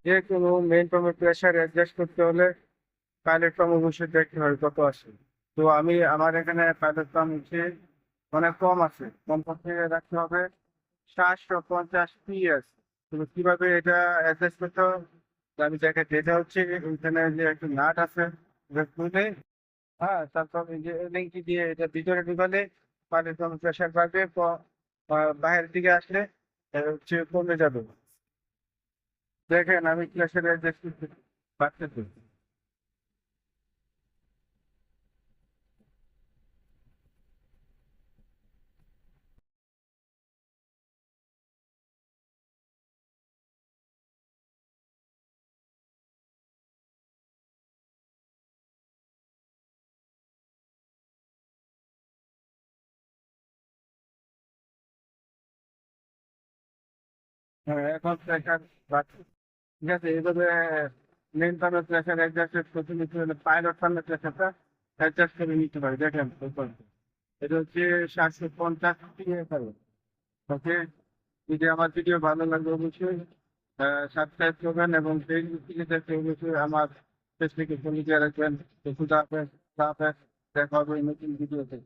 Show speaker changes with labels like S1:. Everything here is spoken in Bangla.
S1: যে কোনো মেইন পাম্পের প্রেসার অ্যাডজাস্ট করতে হলে পাইলট পাম্প অবশ্যই দেখতে হবে কত আছে। তো আমি আমার এখানে পাইলট পাম্প হচ্ছে অনেক কম আছে, কমপক্ষে রাখতে হবে 750 PS। তো কিভাবে এটা অ্যাডজাস্ট করতে হবে তো আমি দেখে, যেটা হচ্ছে এখানে যে একটা নাট আছে, এটা খুলে, হ্যাঁ, তারপর এই যে লিঙ্কটি দিয়ে এটা ভিতরে ঢুকালে পানির কোনো প্রেশার বাড়বে, বাইরের দিকে আসলে হচ্ছে কমে যাবে। দেখেন আমি প্রেশার অ্যাডজাস্ট করতে পারতেছি। হ্যাঁ, এখন প্রেশার বাড়ছে। ঠিক আছে, এইভাবে মেন পাম্পের প্রেশার অ্যাডজাস্ট করতে নিতে হলে পাইলট পাম্পের প্রেশারটা অ্যাডজাস্ট করে নিতে পারে। দেখেন এটা হচ্ছে 750 PSI। ওকে, যদি আমার ভিডিও ভালো লাগে অবশ্যই সাবস্ক্রাইব করবেন এবং ফেসবুক থেকে দেখতে অবশ্যই আমার ফেসবুকে ফলো দিয়ে রাখবেন। তো খুদা হাফেজ, দেখা হবে নতুন ভিডিওতে।